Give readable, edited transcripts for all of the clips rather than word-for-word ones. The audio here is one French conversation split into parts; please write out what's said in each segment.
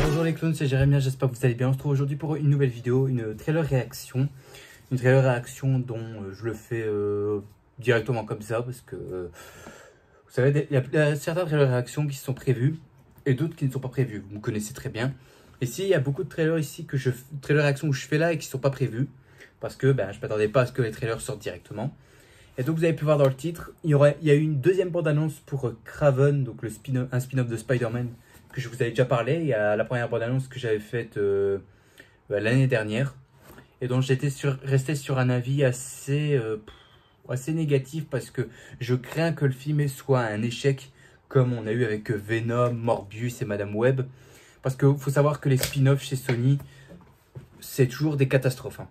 Bonjour les clones, c'est Jérémie, j'espère que vous allez bien. On se retrouve aujourd'hui pour une nouvelle vidéo, une trailer réaction. Une trailer réaction dont je le fais directement comme ça parce que vous savez, il y a certains trailers réactions qui sont prévus et d'autres qui ne sont pas prévus. Vous me connaissez très bien. Ici, il y a beaucoup de trailers ici trailers réaction où je fais là et qui ne sont pas prévus parce que je ne m'attendais pas à ce que les trailers sortent directement. Et donc vous avez pu voir dans le titre, il y a eu une deuxième bande-annonce pour Kraven, donc un spin-off de Spider-Man que je vous avais déjà parlé. Il y a la première bande-annonce que j'avais faite l'année dernière. Et donc j'étais resté sur un avis assez négatif parce que je crains que le film soit un échec comme on a eu avec Venom, Morbius et Madame Web. Parce qu'il faut savoir que les spin-offs chez Sony, c'est toujours des catastrophes. Hein.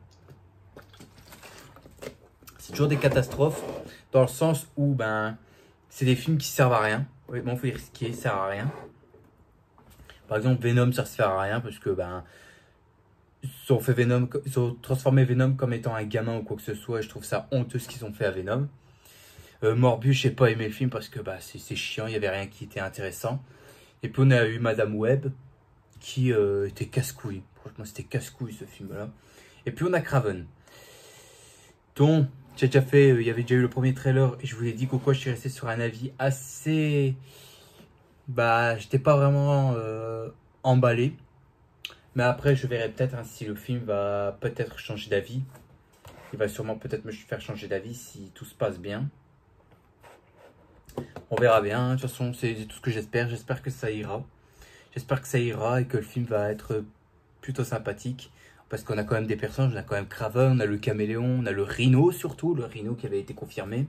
C'est toujours des catastrophes dans le sens où c'est des films qui servent à rien. Honnêtement, il faut les risquer, ça sert à rien. Par exemple, Venom, ça ne sert à rien parce que ils ont transformé Venom comme étant un gamin ou quoi que ce soit. Et je trouve ça honteux ce qu'ils ont fait à Venom. Morbius, je n'ai pas aimé le film parce que c'est chiant, il n'y avait rien qui était intéressant. Et puis on a eu Madame Web qui était casse-couille. Franchement, c'était casse-couille ce film-là. Et puis on a Kraven. Donc, j'ai déjà fait, il y avait déjà eu le premier trailer et je vous ai dit pourquoi je suis resté sur un avis assez... j'étais pas vraiment emballé. Mais après, je verrai peut-être si le film va peut-être changer d'avis. Il va sûrement peut-être me faire changer d'avis si tout se passe bien. On verra bien. De toute façon, c'est tout ce que j'espère. J'espère que ça ira. J'espère que ça ira et que le film va être plutôt sympathique. Parce qu'on a quand même des personnages. On a quand même Kraven, on a le Caméléon, on a le Rhino surtout. Le Rhino qui avait été confirmé.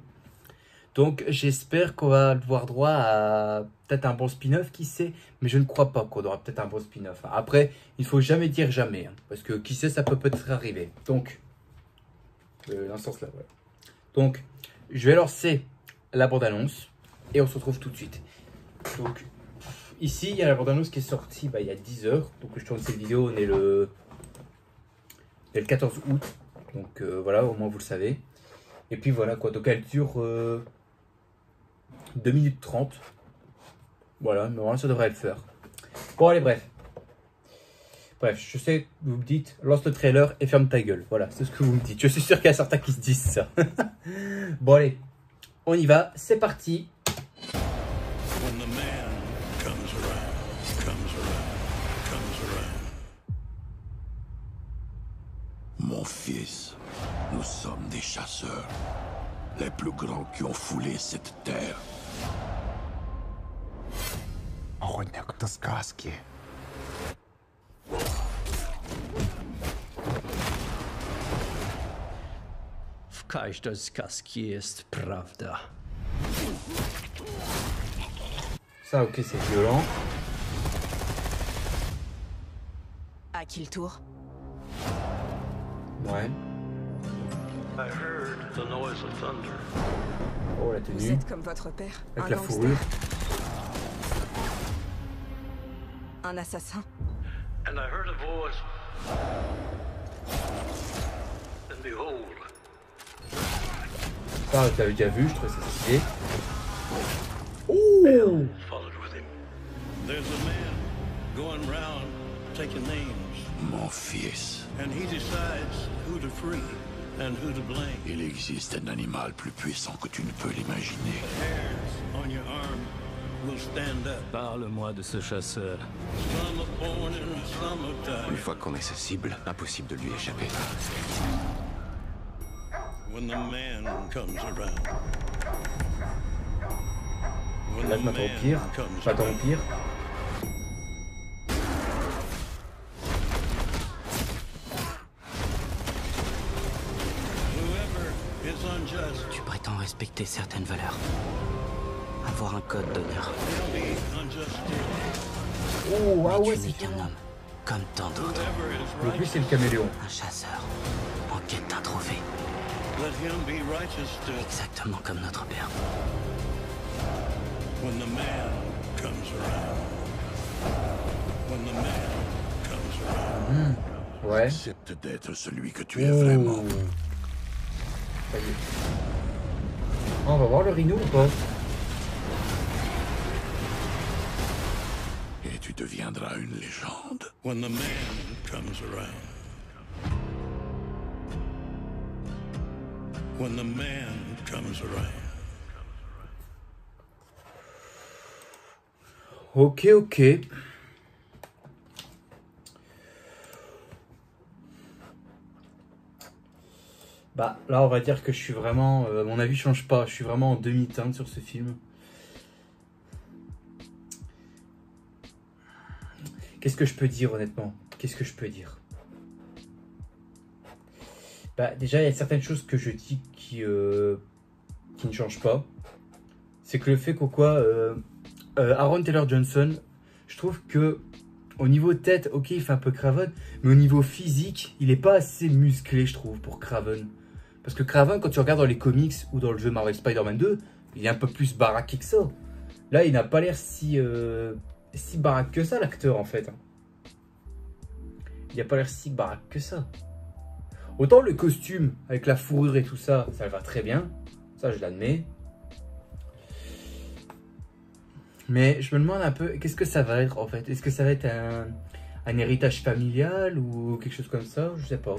Donc j'espère qu'on va avoir droit à peut-être un bon spin-off, qui sait. Mais je ne crois pas qu'on aura peut-être un bon spin-off. Après, il ne faut jamais dire jamais. Hein, parce que qui sait, ça peut peut-être arriver. Donc, dans ce sens-là, ouais. Donc, je vais lancer la bande-annonce. Et on se retrouve tout de suite. Donc, ici, il y a la bande-annonce qui est sortie il y a 10 heures. Donc, je tourne cette vidéo, on est le 14 août. Donc, voilà, au moins vous le savez. Et puis voilà quoi. Donc, elle dure 2 minutes 30. Voilà, mais normalement, ça devrait le faire. Bon, allez, bref. Bref, je sais, vous me dites, lance le trailer et ferme ta gueule. Voilà, c'est ce que vous me dites. Je suis sûr qu'il y a certains qui se disent ça. Bon, allez, on y va. C'est parti. Mon fils, nous sommes des chasseurs, les plus grands qui ont foulé cette terre. Охотник до сказки. W każdej сказке jest prawda. Ça, ok, c'est violent. À qui le tour? Ouais. I heard the noise of thunder. Oh, la Vous tenue. êtes comme votre père, Avec un la gangster, fourrure. un assassin. And I heard a voice. And behold, Ça, tu l'avais déjà vu, je trouvais ça stylé. hell followed with him. There's a man going round taking names, Mon fils, and he decides who to free and who to blame. il existe un animal plus puissant que tu ne peux l'imaginer. Hairs on your arm will stand up. Parle-moi de ce chasseur. Some are born and some are Une died. fois qu'on est sa cible, impossible de lui échapper. When the man comes around. When Là, the je m'attends au man pire. comes Je m'attends au around. pire. Whoever is unjust Tu prétends respecter certaines valeurs. Avoir un code d'honneur. will be unjustly. Oh, ah Mais ouais, tu n'es c'est qu'un homme, comme tant d'autres. Whoever is Le plus, righteous, c'est le caméléon. Un chasseur, en quête d'un trophée. let him be righteous still. Exactement comme notre père. When the man comes around. When the man comes around. Ouais. Accepte d'être celui que tu es vraiment. Ça y est. On va voir le rhino ou pas? Et tu deviendras une légende. When the man comes around. When the man comes around. Ok, ok. Bah là on va dire que je suis vraiment, mon avis change pas, je suis vraiment en demi-teinte sur ce film. Qu'est-ce que je peux dire honnêtement? Qu'est-ce que je peux dire? Bah déjà il y a certaines choses que je dis qui ne changent pas. C'est que le fait qu'au quoi, Aaron Taylor Johnson, je trouve que au niveau tête, ok il fait un peu Craven, mais au niveau physique, il est pas assez musclé je trouve pour Craven. Parce que Craven, quand tu regardes dans les comics ou dans le jeu Marvel Spider-Man 2, il est un peu plus baraqué que ça. Là, il n'a pas l'air si baraque que ça, l'acteur, en fait. Il n'a pas l'air si baraque que ça. Autant le costume, avec la fourrure et tout ça, ça va très bien. Ça, je l'admets. Mais je me demande un peu, qu'est-ce que ça va être, en fait? Est-ce que ça va être un héritage familial ou quelque chose comme ça? Je sais pas.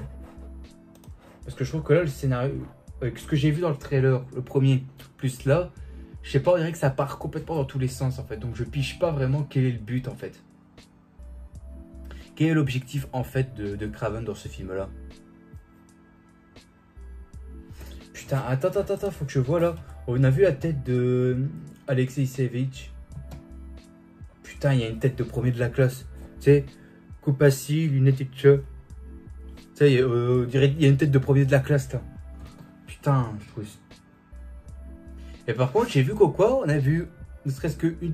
Parce que je trouve que là, le scénario, avec ce que j'ai vu dans le trailer, le premier, plus là, je sais pas, on dirait que ça part complètement dans tous les sens en fait. Donc je pige pas vraiment quel est le but en fait. Quel est l'objectif en fait de Craven dans ce film là. Putain, attends, faut que je vois là. On a vu la tête de Alexei Savic. Putain, il y a une tête de premier de la classe. Tu sais, coupe assis, lunettes et tchè. Tu sais, il y a une tête de premier de la classe là. Putain, je trouve. Et par contre, j'ai vu qu'au quoi, on a vu ne serait-ce qu'une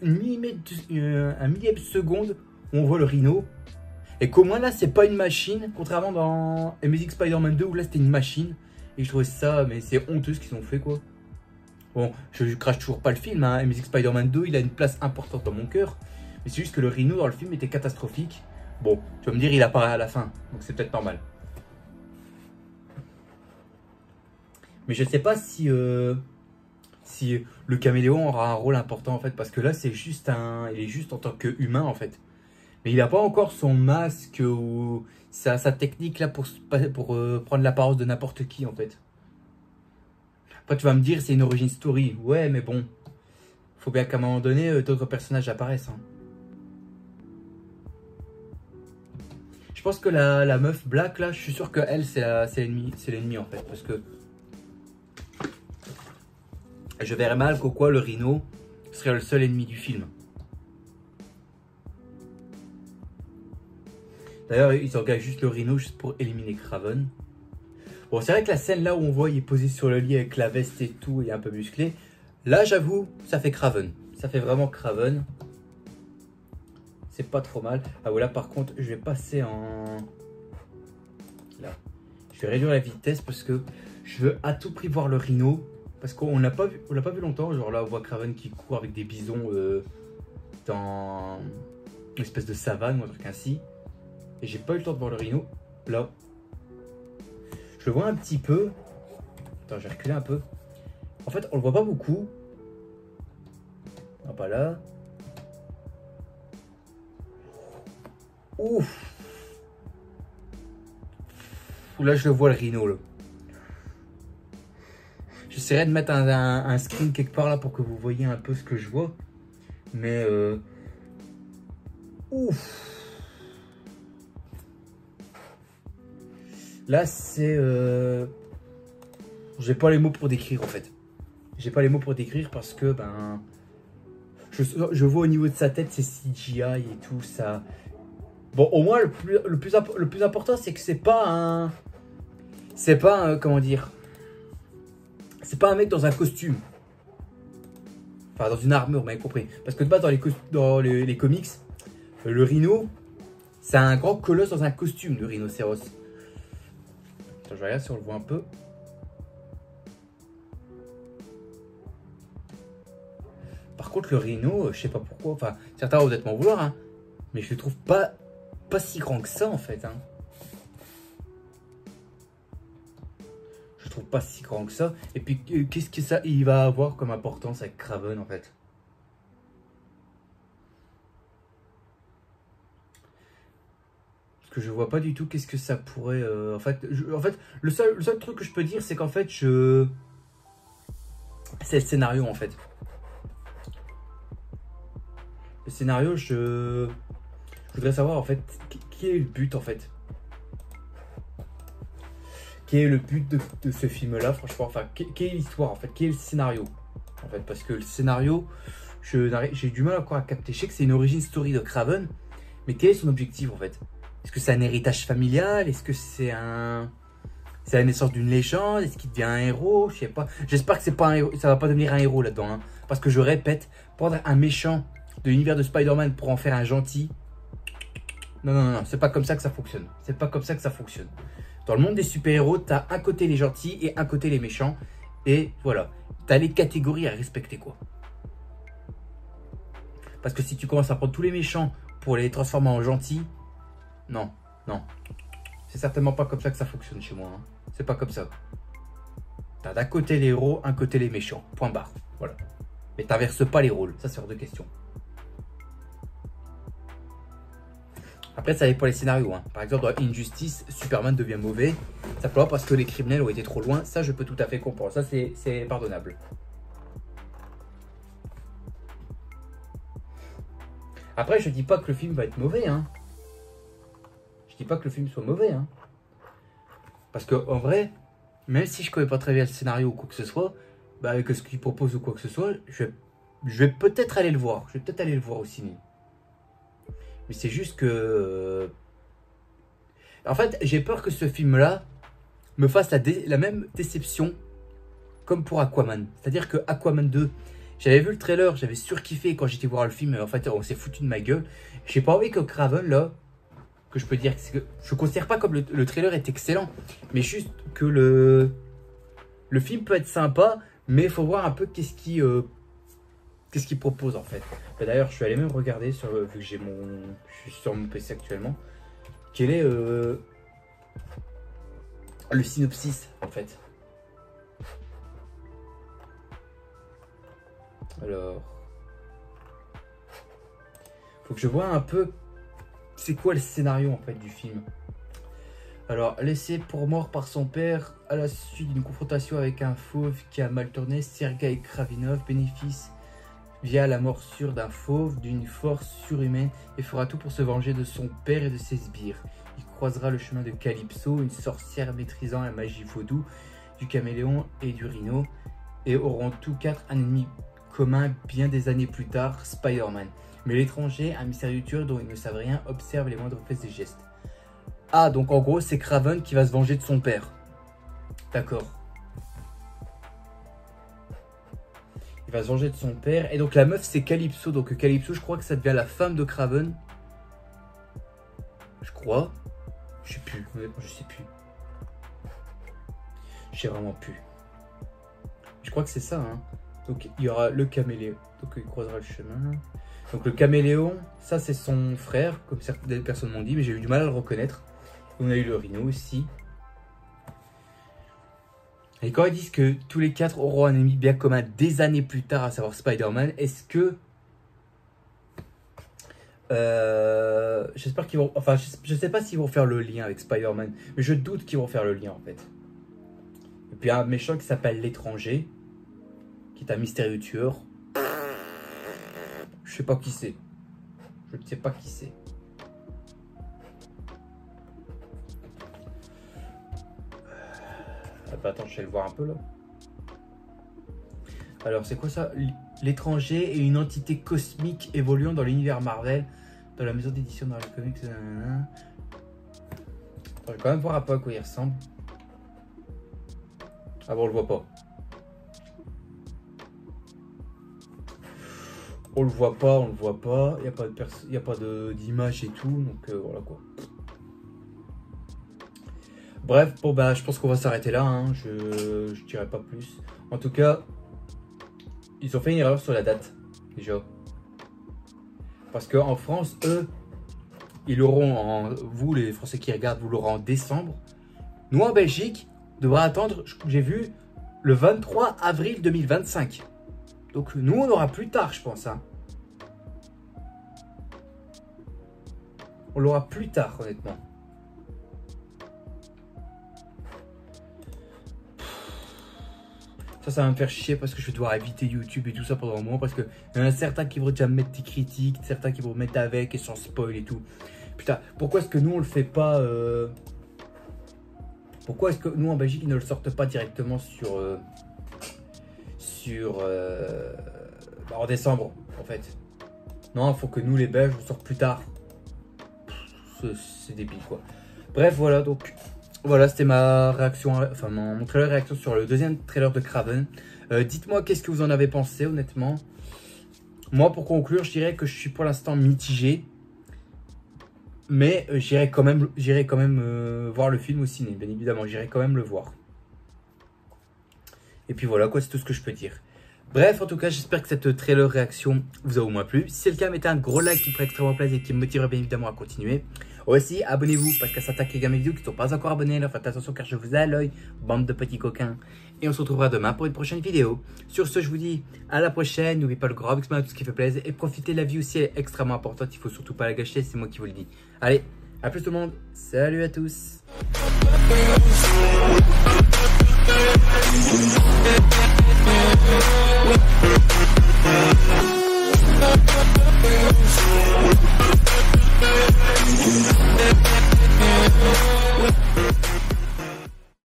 un millième de seconde où on voit le rhino. Et qu'au moins là, c'est pas une machine, contrairement dans Amazing Spider-Man 2 où là c'était une machine. Et je trouvais ça, mais c'est honteux ce qu'ils ont fait quoi. Bon, je crache toujours pas le film, hein. Amazing Spider-Man 2, il a une place importante dans mon cœur. Mais c'est juste que le rhino dans le film était catastrophique. Bon, tu vas me dire, il apparaît à la fin, donc c'est peut-être normal. Mais je sais pas si le caméléon aura un rôle important en fait, parce que là c'est juste il est juste en tant qu'humain en fait. Mais il n'a pas encore son masque ou sa technique là pour prendre l'apparence de n'importe qui en fait. Après tu vas me dire c'est une origin story, ouais mais bon, faut bien qu'à un moment donné d'autres personnages apparaissent. Hein. Je pense que la meuf Black là, je suis sûr que elle c'est l'ennemi en fait, parce que je verrais mal qu'au quoi le rhino serait le seul ennemi du film. D'ailleurs, ils engagent juste le rhino juste pour éliminer Craven. Bon, c'est vrai que la scène là où on voit il est posé sur le lit avec la veste et tout, et un peu musclé. Là, j'avoue, ça fait Craven. Ça fait vraiment Craven. C'est pas trop mal. Ah voilà, par contre, je vais passer en... Là. Je vais réduire la vitesse parce que je veux à tout prix voir le rhino. Parce qu'on l'a pas vu longtemps. Genre là, on voit Craven qui court avec des bisons dans une espèce de savane ou un truc ainsi. Et j'ai pas eu le temps de voir le rhino. Là. Je le vois un petit peu. Attends, je vais reculer un peu. En fait, on le voit pas beaucoup. Non, pas là. Ouf. Là, je le vois le rhino là. J'essaierai de mettre un screen quelque part là pour que vous voyez un peu ce que je vois. Mais ouf. Là c'est j'ai pas les mots pour décrire en fait. J'ai pas les mots pour décrire parce que ben je vois au niveau de sa tête c'est CGI et tout ça. Bon au moins le plus important c'est que c'est pas un comment dire. C'est pas un mec dans un costume. Enfin, dans une armure, vous m'avez compris. Parce que de base, dans les comics, le rhino, c'est un grand colosse dans un costume, le rhinocéros. Attends, je regarde si on le voit un peu. Par contre, le rhino, je sais pas pourquoi. Enfin, certains vont peut-être m'en vouloir, hein. Mais je le trouve pas si grand que ça, en fait. Hein. je trouve pas si grand que ça. Et puis, qu'est-ce que ça il va avoir comme importance avec Kraven, en fait? Parce que je vois pas du tout qu'est-ce que ça pourrait... en fait, le seul truc que je peux dire, c'est qu'en fait, c'est le scénario, en fait. Le scénario, je voudrais savoir, en fait, qui est le but, en fait. Quel est le but de ce film-là, franchement, enfin, quelle est l'histoire, en fait, quel est le scénario, en fait, parce que le scénario, j'ai du mal encore à capter. Je sais que c'est une origin story de Kraven, mais quel est son objectif, en fait? Est-ce que c'est un héritage familial? Est-ce que c'est la naissance d'une légende? Est-ce qu'il devient un héros? Je sais pas. J'espère que c'est pas un héros, ça va pas devenir un héros là-dedans, hein, parce que je répète, prendre un méchant de l'univers de Spider-Man pour en faire un gentil, non, c'est pas comme ça que ça fonctionne. C'est pas comme ça que ça fonctionne. Dans le monde des super-héros, t'as un côté les gentils et un côté les méchants. Et voilà, t'as les catégories à respecter, quoi. Parce que si tu commences à prendre tous les méchants pour les transformer en gentils, non. C'est certainement pas comme ça que ça fonctionne chez moi. Hein. C'est pas comme ça. T'as d'un côté les héros, un côté les méchants. Point barre. Voilà. Mais t'inverses pas les rôles. Ça, c'est hors de question. Après, ça dépend les scénarios. Hein. Par exemple, dans Injustice, Superman devient mauvais. Simplement parce que les criminels ont été trop loin. Ça, je peux tout à fait comprendre. Ça, c'est pardonnable. Après, je dis pas que le film va être mauvais. Hein. Je dis pas que le film soit mauvais. Hein. Parce que en vrai, même si je connais pas très bien le scénario ou quoi que ce soit, bah, avec ce qu'il propose ou quoi que ce soit, je vais peut-être aller le voir. Je vais peut-être aller le voir au ciné. Mais c'est juste que... En fait, j'ai peur que ce film-là me fasse la même déception comme pour Aquaman. C'est-à-dire que Aquaman 2, j'avais vu le trailer, j'avais surkiffé quand j'étais voir le film. En fait, on s'est foutu de ma gueule. J'ai pas envie que Kraven, là, que je peux dire que je considère pas comme le trailer est excellent, mais juste que le film peut être sympa, mais il faut voir un peu qu'est-ce qu'il propose en fait. D'ailleurs, je suis allé même regarder sur, vu que je suis sur mon PC actuellement, quel est le synopsis en fait. Alors, faut que je vois un peu c'est quoi le scénario en fait du film. Alors, laissé pour mort par son père à la suite d'une confrontation avec un fauve qui a mal tourné, Sergei Kravinov bénéficie via la morsure d'un fauve d'une force surhumaine et fera tout pour se venger de son père et de ses sbires. Il croisera le chemin de Calypso, une sorcière maîtrisant la magie vaudou, du caméléon et du rhino, et auront tous quatre un ennemi commun bien des années plus tard, Spider-Man. Mais l'étranger, un mystérieux tueur dont ils ne savent rien, observe les moindres faits et gestes. Ah, donc en gros, c'est Kraven qui va se venger de son père. D'accord. Il va se venger de son père. Et donc la meuf, c'est Calypso. Donc Calypso, je crois que ça devient la femme de Kraven. Je crois. Je sais plus. Je sais plus. Je sais vraiment plus. Je crois que c'est ça. Hein. Donc il y aura le caméléon. Donc il croisera le chemin. Donc le caméléon, ça c'est son frère, comme certaines personnes m'ont dit, mais j'ai eu du mal à le reconnaître. On a eu le rhino aussi. Et quand ils disent que tous les quatre auront un ennemi bien commun des années plus tard, à savoir Spider-Man, est-ce que... j'espère qu'ils vont... Enfin, je sais pas s'ils vont faire le lien avec Spider-Man, mais je doute qu'ils vont faire le lien en fait. Et puis un méchant qui s'appelle l'étranger, qui est un mystérieux tueur. Je sais pas qui c'est. Je ne sais pas qui c'est. Attends, je vais le voir un peu là. Alors, c'est quoi ça? L'étranger est une entité cosmique évoluant dans l'univers Marvel, dans la maison d'édition dans les comics. Attends, je vais quand même voir un peu à quoi il ressemble. Ah bon, on le voit pas. On le voit pas, il n'y a pas d'image et tout, donc voilà quoi. Bref, bon bah je pense qu'on va s'arrêter là, hein. Je dirai pas plus. En tout cas, ils ont fait une erreur sur la date, déjà. Parce qu'en France, eux, ils l'auront vous les Français qui regardent, vous l'aurez en décembre. Nous en Belgique, devra attendre, j'ai vu, le 23 avril 2025. Donc nous, on aura plus tard, je pense. Hein. On l'aura plus tard, honnêtement. Ça va me faire chier parce que je vais devoir éviter YouTube et tout ça pendant un moment. Parce qu'il y en a certains qui vont déjà mettre des critiques, certains qui vont mettre avec et sans spoil et tout. Putain, pourquoi est-ce que nous on le fait pas Pourquoi est-ce que nous en Belgique ils ne le sortent pas directement en décembre en fait? Non, il faut que nous les Belges on sorte plus tard. C'est débile quoi. Bref, voilà, donc voilà, c'était ma réaction, enfin mon trailer réaction sur le deuxième trailer de Kraven. Dites-moi qu'est-ce que vous en avez pensé honnêtement. Moi pour conclure, je dirais que je suis pour l'instant mitigé. Mais j'irai quand même voir le film au ciné, bien évidemment, j'irai quand même le voir. Et puis voilà quoi, c'est tout ce que je peux dire. Bref, en tout cas, j'espère que cette trailer réaction vous a au moins plu. Si c'est le cas, mettez un gros like qui me ferait extrêmement plaisir et qui me motiverait bien évidemment à continuer. Aussi, abonnez-vous parce qu'à certains les gars mes vidéos qui ne sont pas encore abonnés, là, faites attention car je vous ai à l'œil, bande de petits coquins. Et on se retrouvera demain pour une prochaine vidéo. Sur ce, je vous dis à la prochaine. N'oubliez pas le gros maximum, tout ce qui fait plaisir. Et profitez de la vie aussi, elle est extrêmement importante. Il faut surtout pas la gâcher, c'est moi qui vous le dis. Allez, à plus tout le monde. Salut à tous.